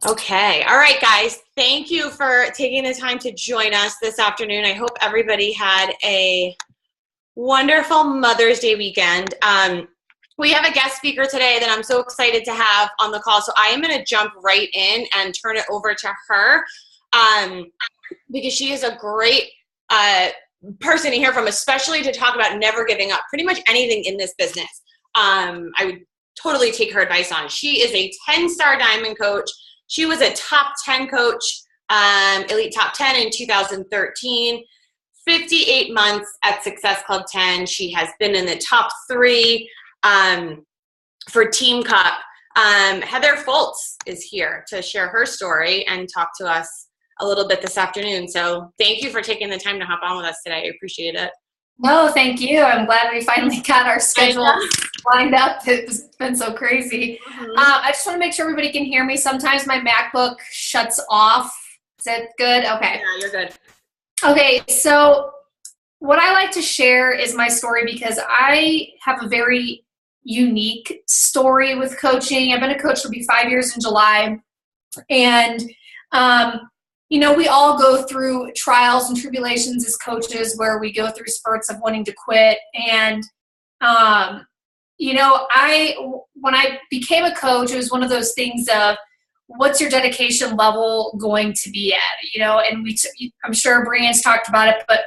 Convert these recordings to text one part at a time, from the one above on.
Okay. All right, guys. Thank you for taking the time to join us this afternoon. I hope everybody had a wonderful Mother's Day weekend. We have a guest speaker today that I'm so excited to have on the call. So I am going to jump right in and turn it over to her because she is a great person to hear from, especially to talk about never giving up. Pretty much anything in this business, I would totally take her advice on. She is a 10-star diamond coach. She was a top 10 coach, elite top 10 in 2013, 58 months at Success Club 10. She has been in the top 3 for Team Cup. Heather Foltz is here to share her story and talk to us a little bit this afternoon. So thank you for taking the time to hop on with us today. I appreciate it. No, thank you. I'm glad we finally got our schedule lined up. It's been so crazy. I just want to make sure everybody can hear me. Sometimes my MacBook shuts off. Is that good? Okay. Yeah, you're good. Okay, so what I like to share is my story because I have a very unique story with coaching. I've been a coach for 5 years in July. And you know, we all go through trials and tribulations as coaches where we go through spurts of wanting to quit. And, you know, when I became a coach, it was one of those things of what's your dedication level going to be at, you know, and I'm sure Brian's talked about it, but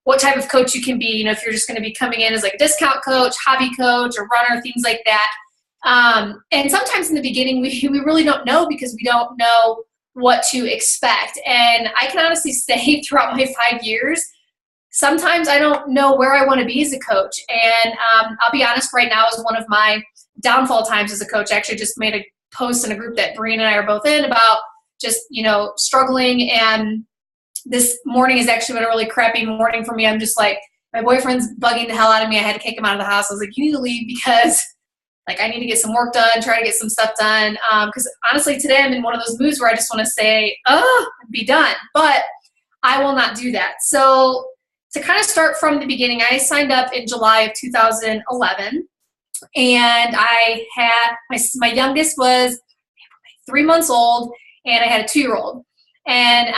what type of coach you can be, you know, if you're just going to be coming in as like a discount coach, hobby coach, or runner, things like that. And sometimes in the beginning, we really don't know because we don't know what to expect. And I can honestly say throughout my 5 years, sometimes I don't know where I want to be as a coach. And I'll be honest, right now is one of my downfall times as a coach. I actually just made a post in a group that Brian and I are both in about just, you know, struggling. And this morning has actually been a really crappy morning for me. I'm just like, my boyfriend's bugging the hell out of me. I had to kick him out of the house. I was like, you need to leave because like I need to get some work done, try to get some stuff done. Because honestly, today I'm in one of those moods where I just want to say, oh, be done. But I will not do that. So to kind of start from the beginning, I signed up in July of 2011. And I had, my youngest was 3 months old, and I had a 2-year-old. And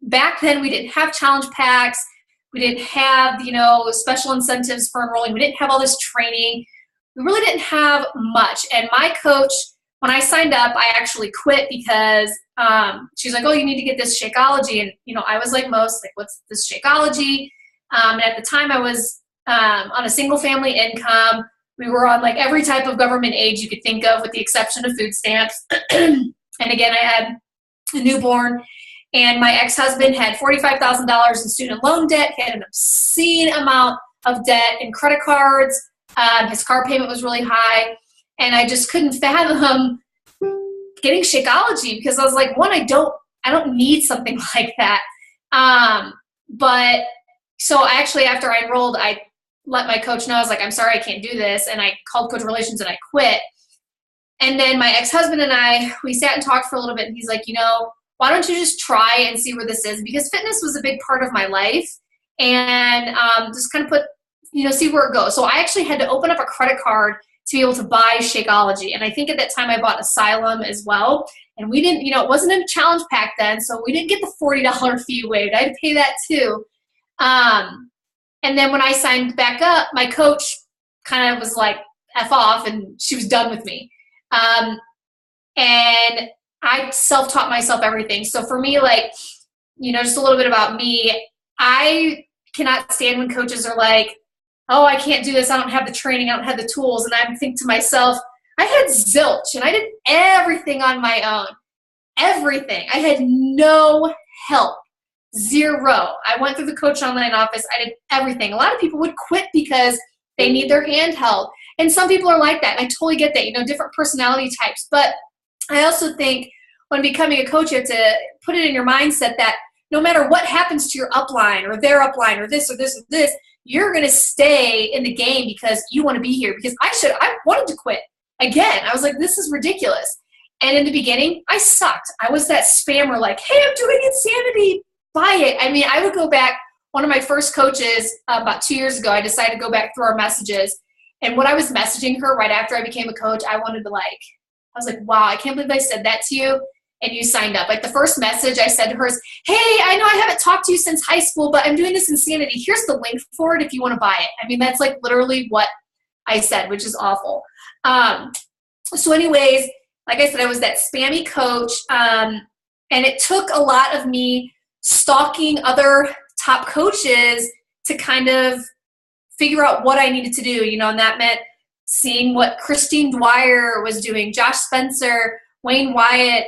back then we didn't have challenge packs. We didn't have, you know, special incentives for enrolling. We didn't have all this training. We really didn't have much. And my coach, when I signed up, I actually quit because she's like, oh, you need to get this Shakeology. And, you know, I was like most, like, what's this Shakeology? And at the time I was on a single family income. We were on like every type of government aid you could think of with the exception of food stamps. And again, I had a newborn. And my ex-husband had $45,000 in student loan debt. He had an obscene amount of debt in credit cards. His car payment was really high, and I just couldn't fathom getting Shakeology because I was like, one, I don't need something like that. But so actually after I enrolled, I let my coach know. I was like, I'm sorry, I can't do this. And I called Coach Relations and I quit. And then my ex-husband and I, we sat and talked for a little bit, and he's like, you know, why don't you just try and see where this is? Because fitness was a big part of my life, and just kind of put, you know, see where it goes. So I actually had to open up a credit card to be able to buy Shakeology. And I think at that time I bought Asylum as well. And we didn't, you know, it wasn't a challenge pack then, so we didn't get the $40 fee waived. I had to pay that too. And then when I signed back up, my coach kind of was like, F off, and she was done with me. And I self-taught myself everything. So for me, like, you know, just a little bit about me, I cannot stand when coaches are like, oh, I can't do this. I don't have the training. I don't have the tools. And I think to myself, I had zilch, and I did everything on my own. Everything. I had no help. Zero. I went through the Coach Online office. I did everything. A lot of people would quit because they need their hand held. And some people are like that. And I totally get that, you know, different personality types. But I also think when becoming a coach, you have to put it in your mindset that no matter what happens to your upline or their upline or this or this or this, you're going to stay in the game because you want to be here. Because I wanted to quit. Again, I was like, this is ridiculous. And in the beginning, I sucked. I was that spammer like, hey, I'm doing Insanity. Buy it. I mean, I would go back. One of my first coaches about 2 years ago, I decided to go back through our messages. And when I was messaging her right after I became a coach, I wanted to I was like, wow, I can't believe I said that to you. and you signed up. Like the first message I said to her is, hey, I know I haven't talked to you since high school, but I'm doing this insanity. Here's the link for it if you want to buy it. I mean, that's like literally what I said, which is awful. So anyways, like I said, I was that spammy coach, and it took a lot of me stalking other top coaches to kind of figure out what I needed to do, and that meant seeing what Christine Dwyer was doing, Josh Spencer, Wayne Wyatt,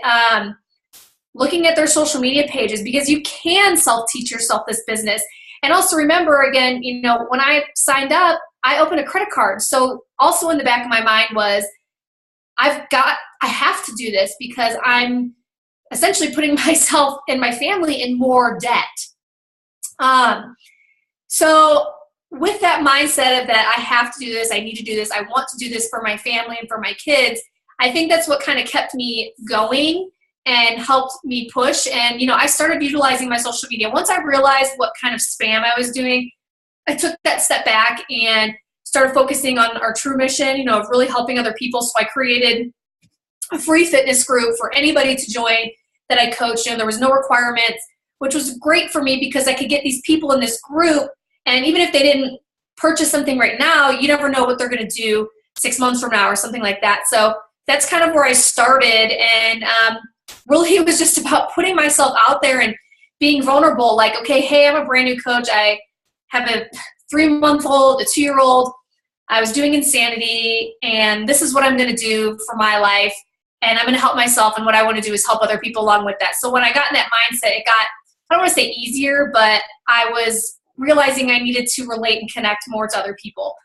looking at their social media pages, because you can self-teach yourself this business. And also remember, again, when I signed up, I opened a credit card. So also in the back of my mind was, I have to do this because I'm essentially putting myself and my family in more debt. So with that mindset of that, I have to do this, I need to do this, I want to do this for my family and for my kids, I think that's what kind of kept me going and helped me push. And, I started utilizing my social media. Once I realized what kind of spam I was doing, I took that step back and started focusing on our true mission, of really helping other people. So I created a free fitness group for anybody to join that I coached. There was no requirements, which was great for me because I could get these people in this group. And even if they didn't purchase something right now, you never know what they're going to do 6 months from now or something like that. So that's kind of where I started. And really it was just about putting myself out there and being vulnerable. Like, okay, hey, I'm a brand new coach. I have a 3-month-old, a 2-year-old. I was doing insanity, and this is what I'm going to do for my life. And I'm going to help myself. And what I want to do is help other people along with that. So when I got in that mindset, it got, I don't want to say easier, but I was realizing I needed to relate and connect more to other people.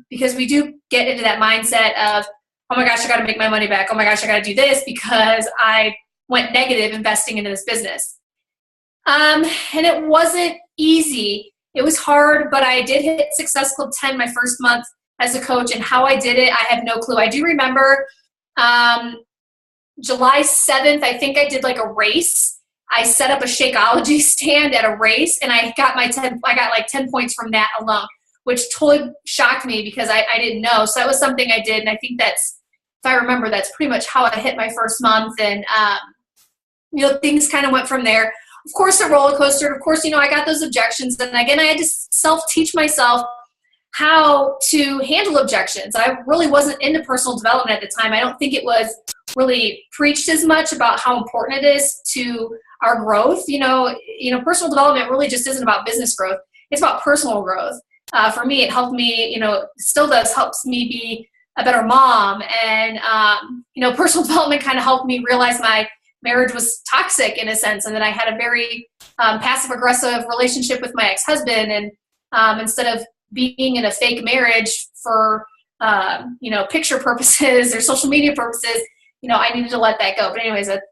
Because we do get into that mindset of, oh my gosh, I got to make my money back. Oh my gosh, I got to do this because I went negative investing into this business. And it wasn't easy. It was hard, but I did hit Success Club 10 my first month as a coach, and how I did it, I have no clue. I do remember July 7th, I think I did like a race. I set up a Shakeology stand at a race, and I got like 10 points from that alone, which totally shocked me because I didn't know. So that was something I did, and I think that's, if I remember, that's pretty much how I hit my first month, and things kind of went from there. Of course, a roller coaster. Of course, I got those objections, and again, I had to self-teach myself how to handle objections. I really wasn't into personal development at the time. I don't think it was really preached as much about how important it is to our growth. Personal development really just isn't about business growth. It's about personal growth. For me, it helped me, still does, helps me be a better mom. And, personal development kind of helped me realize my marriage was toxic in a sense, and that I had a very passive-aggressive relationship with my ex-husband. And instead of being in a fake marriage for, picture purposes or social media purposes, I needed to let that go. But anyways, that's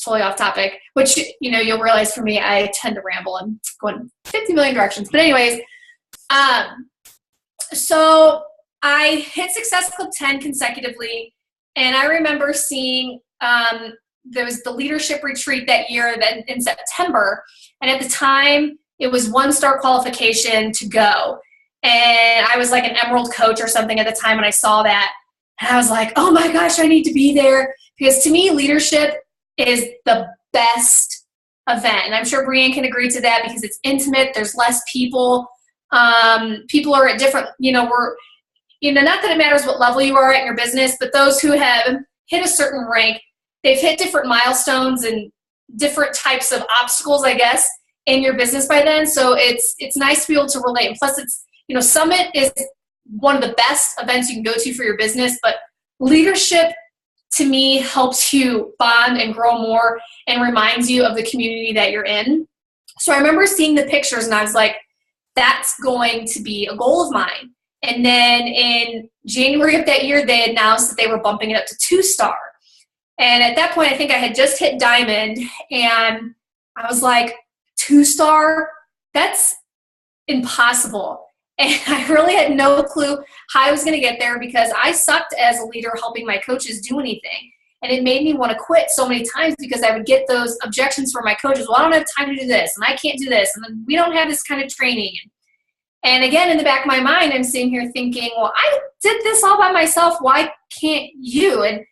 totally off topic, which, you'll realize for me, I tend to ramble and go in 50 million directions. But anyways, so I hit Success Club 10 consecutively, and I remember seeing there was the leadership retreat that year in September, and at the time it was 1-star qualification to go, and I was like an emerald coach or something at the time, and I saw that, and I was like, oh my gosh, I need to be there, because to me leadership is the best event, and I'm sure Brianne can agree to that because it's intimate, there's less people, people are at different, we're, not that it matters what level you are at in your business, but those who have hit a certain rank, they've hit different milestones and different types of obstacles, I guess, in your business by then. So it's nice to be able to relate. And plus, it's, Summit is one of the best events you can go to for your business, but leadership to me helps you bond and grow more and reminds you of the community that you're in. So I remember seeing the pictures and I was like, that's going to be a goal of mine. And then in January of that year, they announced that they were bumping it up to 2-star. And at that point, I think I had just hit diamond, and I was like, 2-star? That's impossible. And I really had no clue how I was going to get there because I sucked as a leader helping my coaches do anything. And it made me want to quit so many times because I would get those objections from my coaches. Well, I don't have time to do this, and I can't do this, and then we don't have this kind of training. And again, in the back of my mind, I'm sitting here thinking, well, I did this all by myself. Why can't you? And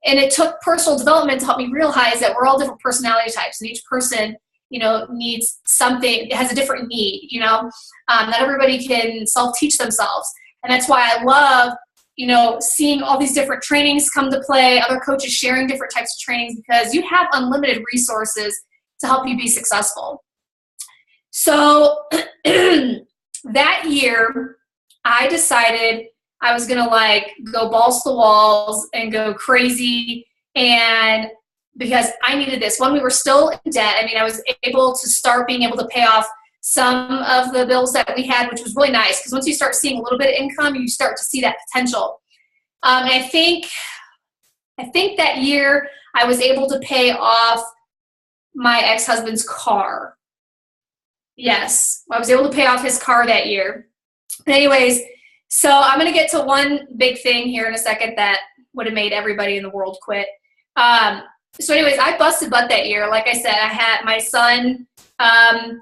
And it took personal development to help me realize that we're all different personality types, and each person, needs something, has a different need, not everybody can self-teach themselves. And that's why I love, seeing all these different trainings come to play, other coaches sharing different types of trainings, because you have unlimited resources to help you be successful. So that year, I decided I was going to go balls to the walls and go crazy. And because I needed this. When we were still in debt, I was able to start being able to pay off some of the bills that we had, which was really nice, because once you start seeing a little bit of income, you start to see that potential. And I think that year I was able to pay off my ex-husband's car. Yes, I was able to pay off his car that year. But anyways, so I'm going to get to one big thing here in a second that would have made everybody in the world quit. So anyways, I busted butt that year. Like I said, I had my son,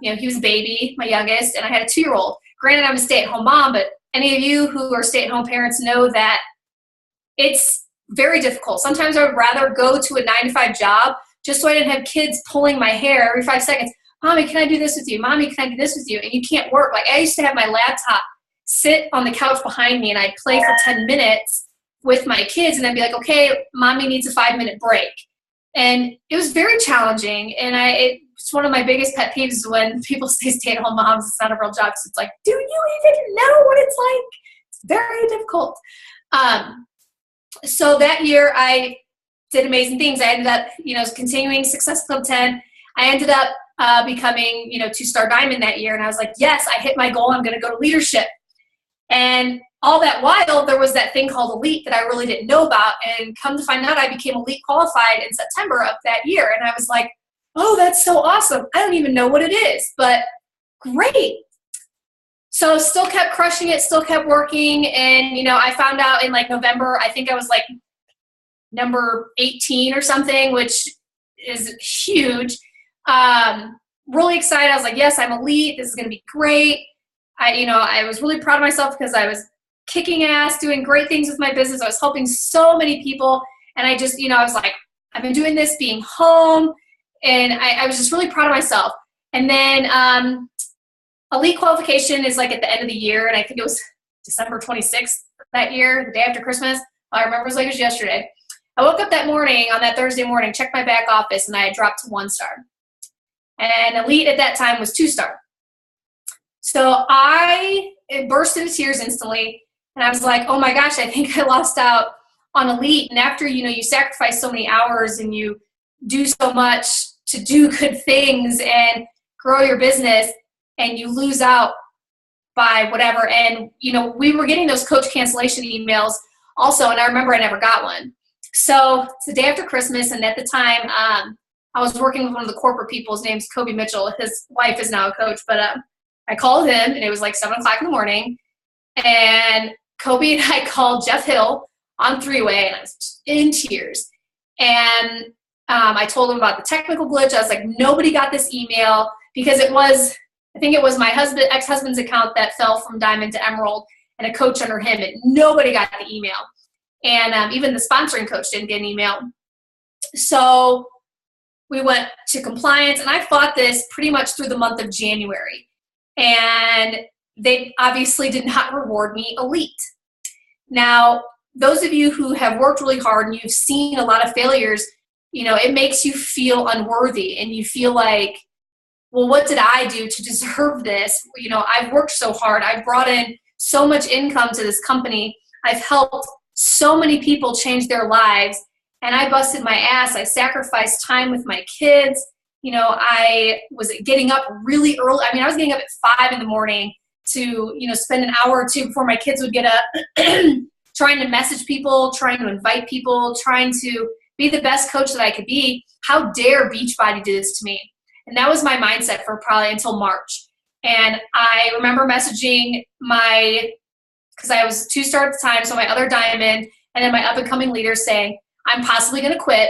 he was a baby, my youngest, and I had a 2-year-old. Granted, I'm a stay-at-home mom, but any of you who are stay-at-home parents know that it's very difficult. Sometimes I would rather go to a 9-to-5 job just so I didn't have kids pulling my hair every 5 seconds. Mommy, can I do this with you? Mommy, can I do this with you? And you can't work. I used to have my laptop sit on the couch behind me, and I'd play for 10 minutes with my kids, and I'd be like, okay, Mommy needs a 5-minute break. And it was very challenging, and it's one of my biggest pet peeves when people say stay-at-home moms, it's not a real job. So it's like, do you even know what it's like? It's very difficult. So that year I did amazing things. I ended up, continuing Success Club 10. I ended up becoming, 2-star diamond that year. And I was like, yes, I hit my goal. I'm going to go to leadership. And all that while, there was that thing called Elite that I really didn't know about. And come to find out, I became Elite qualified in September of that year. And I was like, oh, that's so awesome. I don't even know what it is, but great. So still kept crushing it, still kept working. And, I found out in November, I think I was number 18 or something, which is huge. Really excited. I was like, yes, I'm Elite. This is going to be great. I was really proud of myself because I was kicking ass, doing great things with my business. I was helping so many people. And I just, I was like, I've been doing this, being home. And I was just really proud of myself. And then Elite qualification is at the end of the year. And I think it was December 26th that year, the day after Christmas. I remember it was like it was yesterday. I woke up that morning, on that Thursday morning, checked my back office, and I had dropped to 1-star. And Elite at that time was 2-star. So I burst into tears instantly. And I was like, oh my gosh, I think I lost out on Elite. And after, you sacrifice so many hours and you do so much to do good things and grow your business, and you lose out by whatever. And, we were getting those coach cancellation emails also. And I remember I never got one. So it's the day after Christmas. And at the time, I was working with one of the corporate people. His name's Kobe Mitchell. His wife is now a coach, but I called him, and it was 7 o'clock in the morning. And Kobe and I called Jeff Hill on 3-way, and I was just in tears. And I told him about the technical glitch. I was like, nobody got this email, because I think it was my ex-husband's account that fell from Diamond to Emerald, and a coach under him, and nobody got the email. And even the sponsoring coach didn't get an email. So we went to compliance, and I fought this pretty much through the month of January. And they obviously did not reward me Elite. Now, those of you who have worked really hard and you've seen a lot of failures, it makes you feel unworthy, and you feel like, well, what did I do to deserve this? I've worked so hard. I've brought in so much income to this company. I've helped so many people change their lives, and I busted my ass. I sacrificed time with my kids. I was getting up really early. I was getting up at 5 in the morning to, spend an hour or two before my kids would get up, trying to message people, trying to invite people, trying to be the best coach that I could be. How dare Beachbody do this to me? And that was my mindset for probably until March. And I remember messaging because I was 2-star at the time, so my other diamond, and then my up-and-coming leaders saying, I'm possibly going to quit.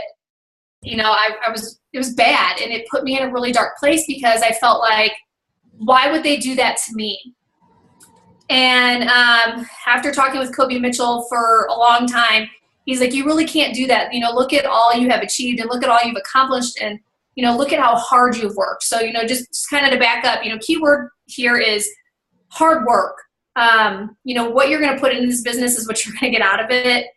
It was bad, and it put me in a really dark place, because I felt like, why would they do that to me? And after talking with Kobe Mitchell for a long time, He's like, you really can't do that. Look at all you have achieved and look at all you've accomplished and, look at how hard you've worked. So, just kind of to back up, keyword here is hard work. What you're going to put into this business is what you're going to get out of it.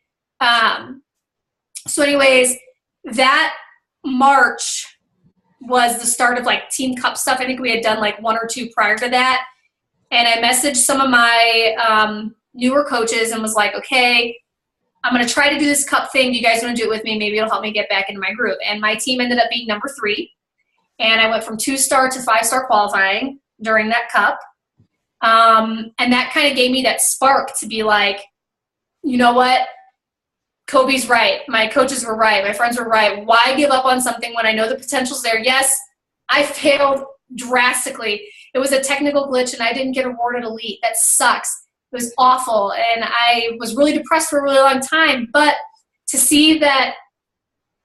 So anyways, that March was the start of like Team Cup stuff. I think we had done like 1 or 2 prior to that. And I messaged some of my newer coaches and was like, okay, I'm going to try to do this cup thing. Do you guys want to do it with me? Maybe it'll help me get back into my group. And my team ended up being number 3. And I went from 2-star to 5-star qualifying during that cup. And that kind of gave me that spark to be like, you know what? Kobe's right. My coaches were right. My friends were right. Why give up on something when I know the potential's there? Yes, I failed drastically. It was a technical glitch and I didn't get awarded elite. That sucks. It was awful. And I was really depressed for a really long time. But to see that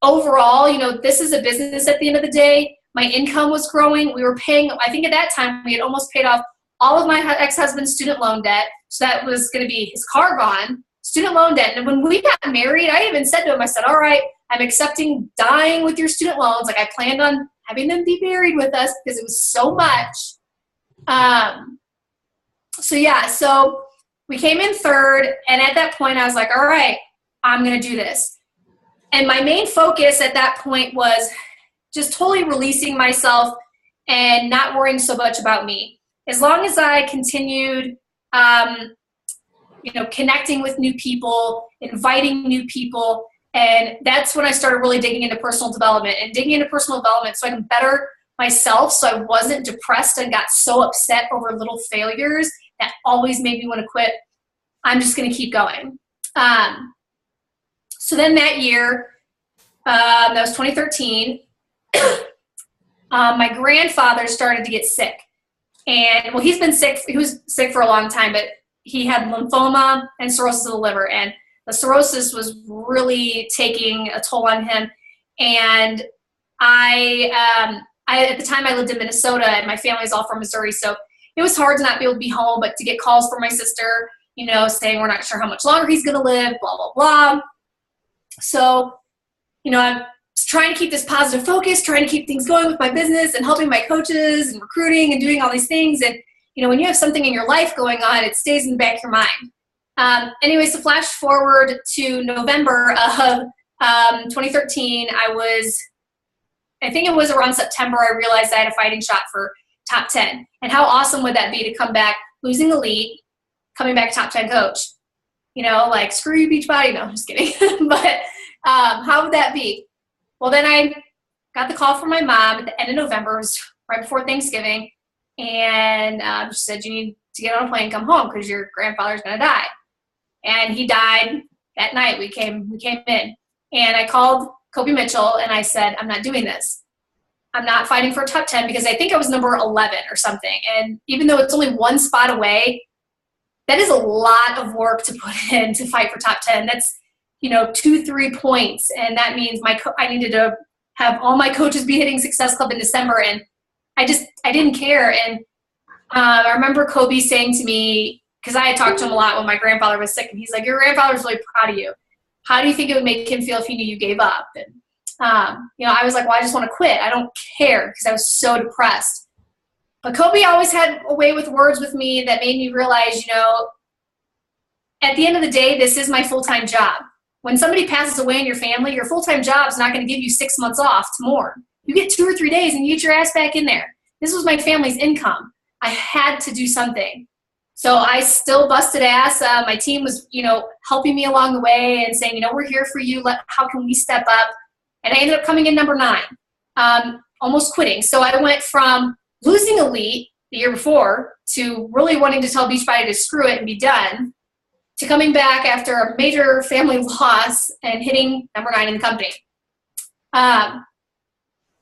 overall, this is a business at the end of the day. My income was growing. We were paying, I think at that time, we had almost paid off all of my ex-husband's student loan debt. So that was going to be his car gone, student loan debt. And when we got married, I even said to him, I said, all right, I'm accepting dying with your student loans. Like I planned on having them be married with us because it was so much. So we came in 3rd. And at that point I was like, all right, I'm going to do this. And my main focus at that point was just totally releasing myself and not worrying so much about me. As long as I continued, connecting with new people, inviting new people, and that's when I started really digging into personal development so I can better myself so I wasn't depressed and got so upset over little failures that always made me want to quit. I'm just going to keep going. So then that year, that was 2013, my grandfather started to get sick. And, well, he's been sick. He was sick for a long time, but he had lymphoma and cirrhosis of the liver. And the cirrhosis was really taking a toll on him. And I at the time I lived in Minnesota and my family's all from Missouri. So it was hard to not be able to be home, but to get calls from my sister, saying we're not sure how much longer he's going to live, blah, blah, blah. So, I'm trying to keep this positive focus, trying to keep things going with my business and helping my coaches and recruiting and doing all these things. And, when you have something in your life going on, it stays in the back of your mind. Anyways, to flash forward to November of 2013, I think it was around September, I realized I had a fighting shot for top 10. And how awesome would that be to come back, losing elite, coming back top 10 coach? Like, screw you, Beachbody. No, I'm just kidding. But how would that be? Well, then I got the call from my mom at the end of November. It was right before Thanksgiving. And she said, you need to get on a plane and come home because your grandfather's going to die. And he died that night. We came in. And I called Kobe Mitchell and I said, I'm not doing this. I'm not fighting for a top 10 because I think I was number 11 or something. And even though it's only 1 spot away, that is a lot of work to put in to fight for top 10. That's, 2-3 points. And that means I needed to have all my coaches be hitting Success Club in December. And I didn't care. And I remember Kobe saying to me, because I had talked to him a lot when my grandfather was sick, and he's like, your grandfather's really proud of you. How do you think it would make him feel if he knew you gave up? And, I was like, well, I just want to quit. I don't care because I was so depressed. But Kobe always had a way with words with me that made me realize, at the end of the day, this is my full-time job. When somebody passes away in your family, your full-time job is not going to give you 6 months off to mourn. You get 2 or 3 days and you get your ass back in there. This was my family's income. I had to do something. So I still busted ass. My team was, helping me along the way and saying, we're here for you. How can we step up? And I ended up coming in number 9, almost quitting. So I went from losing elite the year before to really wanting to tell Beachbody to screw it and be done, to coming back after a major family loss and hitting number 9 in the company.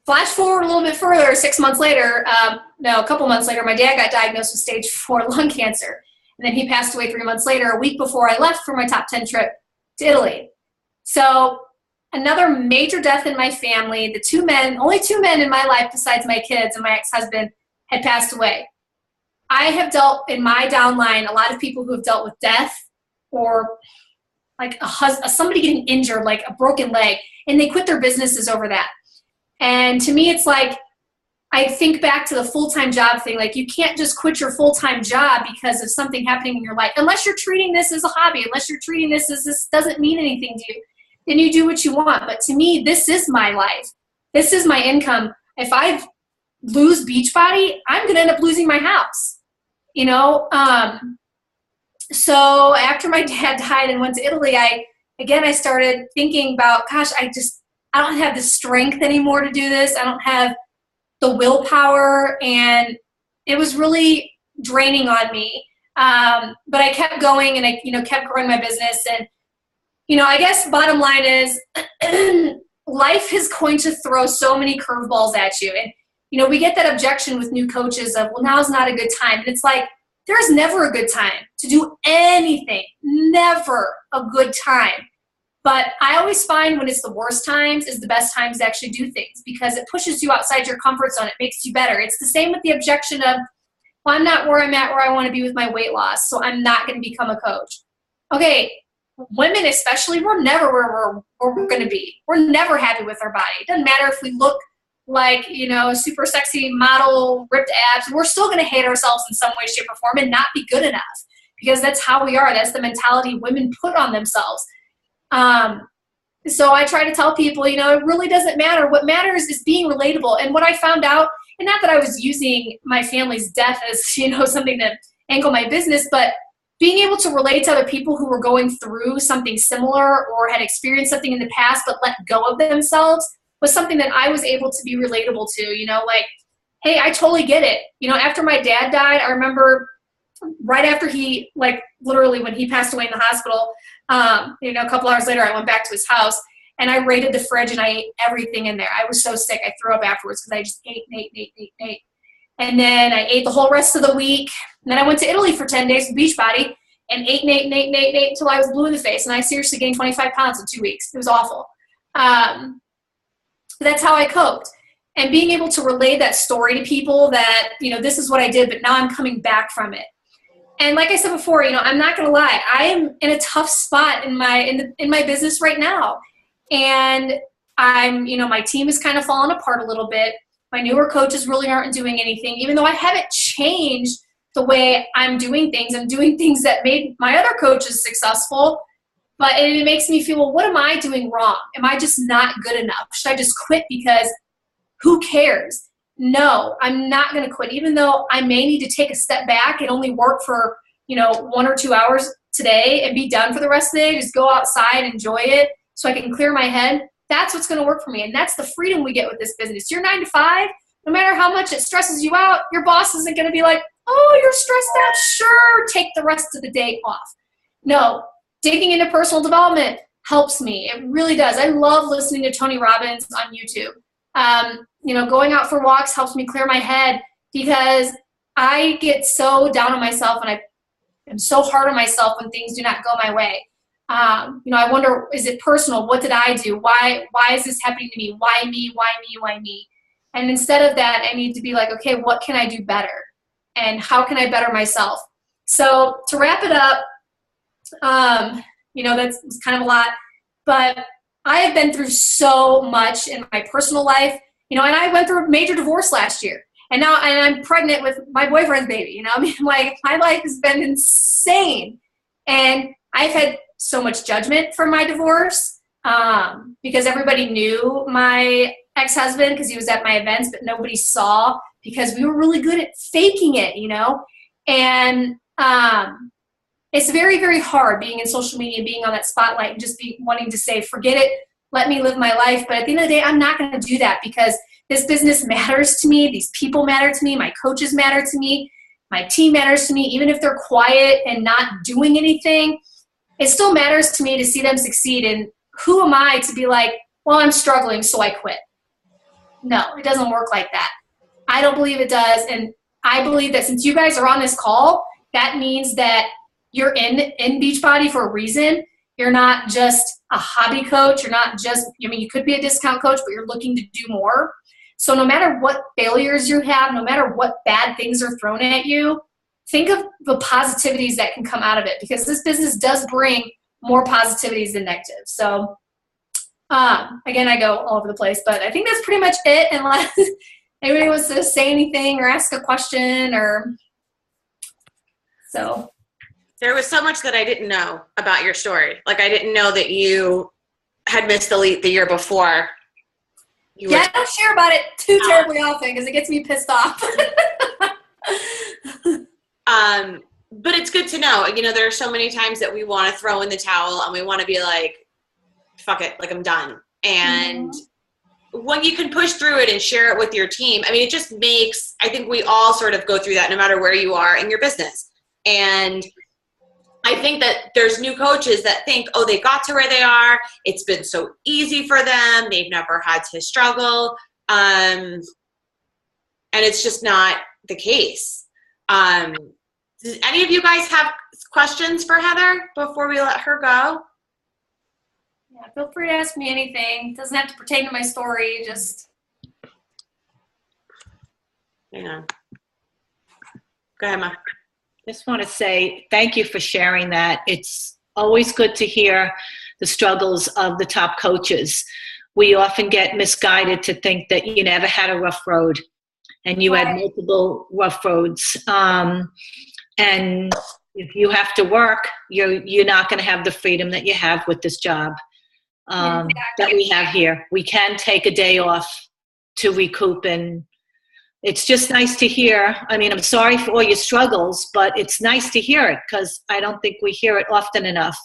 Flash forward a little bit further, 6 months later, a couple months later, my dad got diagnosed with stage 4 lung cancer. And then he passed away 3 months later, a week before I left for my top 10 trip to Italy. So another major death in my family. Only 2 men in my life besides my kids and my ex-husband had passed away. I have dealt in my downline a lot of people who have dealt with death or like somebody getting injured, like a broken leg, and they quit their businesses over that. And to me, it's like, I think back to the full-time job thing. Like, you can't just quit your full-time job because of something happening in your life. Unless you're treating this as a hobby, unless you're treating this as this doesn't mean anything to you, then you do what you want. But to me, this is my life. This is my income. If I lose Beachbody, I'm going to end up losing my house, you know? So after my dad died and went to Italy, I started thinking about, gosh, I don't have the strength anymore to do this. I don't have the willpower, and it was really draining on me. But I kept going, and I, kept growing my business. And, I guess bottom line is life is going to throw so many curveballs at you. And, we get that objection with new coaches of, well, now's not a good time. And it's like, there's never a good time to do anything, never a good time. But I always find when it's the worst times is the best times to actually do things, because it pushes you outside your comfort zone. It makes you better. It's the same with the objection of, well, I'm not where I'm at where I want to be with my weight loss, so I'm not going to become a coach. Okay, women especially, we're never where we're going to be. We're never happy with our body. It doesn't matter if we look like, a super sexy model, ripped abs. We're still going to hate ourselves in some way, shape, or form and not be good enough, because that's how we are. That's the mentality women put on themselves. So I try to tell people, it really doesn't matter. What matters is being relatable. And what I found out, and not that I was using my family's death as, something to angle my business, but being able to relate to other people who were going through something similar or had experienced something in the past but let go of themselves was something that I was able to be relatable to, like, hey, I totally get it. After my dad died, I remember right after he, like, literally when he passed away in the hospital, a couple hours later, I went back to his house and I raided the fridge and I ate everything in there. I was so sick. I threw up afterwards because I just ate. And then I ate the whole rest of the week. And then I went to Italy for 10 days with Beachbody and ate until I was blue in the face. And I seriously gained 25 pounds in 2 weeks. It was awful. That's how I coped. And being able to relay that story to people that, this is what I did, but now I'm coming back from it. And like I said before, I'm not going to lie. I am in a tough spot in my business right now. And I'm, my team is kind of falling apart a little bit. My newer coaches really aren't doing anything, even though I haven't changed the way I'm doing things. I'm doing things that made my other coaches successful. But it makes me feel, well, what am I doing wrong? Am I just not good enough? Should I just quit because who cares? No, I'm not going to quit. Even though I may need to take a step back and only work for, 1 or 2 hours today and be done for the rest of the day, just go outside, enjoy it so I can clear my head. That's what's going to work for me. And that's the freedom we get with this business. Your 9 to 5, no matter how much it stresses you out, your boss isn't going to be like, oh, you're stressed out. Sure, take the rest of the day off. No, digging into personal development helps me. It really does. I love listening to Tony Robbins on YouTube. Going out for walks helps me clear my head because I get so down on myself and I am so hard on myself when things do not go my way. I wonder, is it personal? What did I do? Why is this happening to me? Why me? Why me? Why me? And instead of that, I need to be like, okay, what can I do better? And how can I better myself? So to wrap it up, that's kind of a lot, but I have been through so much in my personal life, and I went through a major divorce last year, and I'm pregnant with my boyfriend's baby, like my life has been insane, and I've had so much judgment from my divorce, because everybody knew my ex-husband because he was at my events, but nobody saw because we were really good at faking it, and, it's very, very hard being in social media, being on that spotlight and just wanting to say, forget it, let me live my life. But at the end of the day, I'm not going to do that because this business matters to me. These people matter to me. My coaches matter to me. My team matters to me. Even if they're quiet and not doing anything, it still matters to me to see them succeed. And who am I to be like, well, I'm struggling, so I quit. No, it doesn't work like that. I don't believe it does. And I believe that since you guys are on this call, that means that you're in Beachbody for a reason. You're not just a hobby coach. You're not just, you could be a discount coach, but you're looking to do more. So no matter what failures you have, no matter what bad things are thrown at you, think of the positivities that can come out of it, because this business does bring more positivities than negatives. So again, I go all over the place, but I think that's pretty much it, unless anybody wants to say anything or ask a question or so. There was so much that I didn't know about your story. Like, I didn't know that you had missed the year before. I don't share about it too terribly often because it gets me pissed off. But it's good to know. You know, there are so many times that we want to throw in the towel and we want to be like, fuck it, like I'm done. And when you can push through it and share it with your team, I mean, it just makes, I think we all sort of go through that no matter where you are in your business. And I think that there's new coaches that think, oh, they got to where they are. It's been so easy for them. They've never had to struggle. And it's just not the case. Does any of you guys have questions for Heather before we let her go? Yeah, feel free to ask me anything. It doesn't have to pertain to my story. Just hang on. Go ahead, Ma. Just want to say thank you for sharing that. It's always good to hear the struggles of the top coaches. We often get misguided to think that you never had a rough road, and you had multiple rough roads. And if you have to work, you're not going to have the freedom that you have with this job that we have here. We can take a day off to recoup, and it's just nice to hear. I mean, I'm sorry for all your struggles, but it's nice to hear it because I don't think we hear it often enough.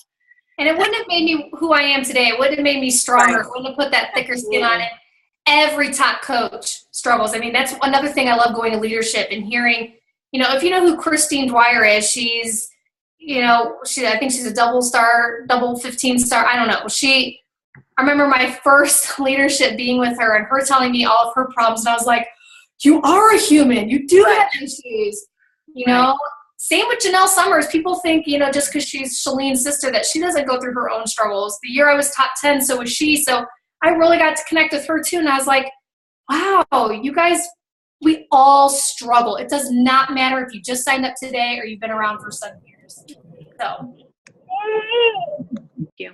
And it wouldn't have made me who I am today. It wouldn't have made me stronger. It wouldn't have put that thicker skin on it. Every top coach struggles. I mean, that's another thing I love going to leadership and hearing, you know, if you know who Christine Dwyer is, she's, you know, I think she's a double 15-star. I don't know. I remember my first leadership being with her and her telling me all of her problems. And I was like, you are a human. You do have issues, you know. Same with Janelle Summers. People think, you know, just because she's Shalene's sister that she doesn't go through her own struggles. The year I was top 10, so was she. So I really got to connect with her too. And I was like, wow, you guys, we all struggle. It does not matter if you just signed up today or you've been around for 7 years. So. Thank you.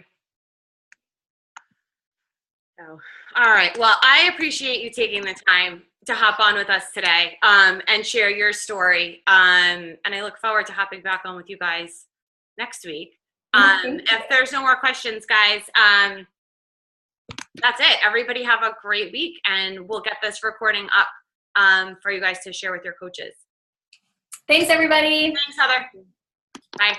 Oh, all right. Well, I appreciate you taking the time to hop on with us today and share your story. And I look forward to hopping back on with you guys next week. If there's no more questions, guys, that's it. Everybody have a great week, and we'll get this recording up for you guys to share with your coaches. Thanks, everybody. Thanks, Heather. Bye.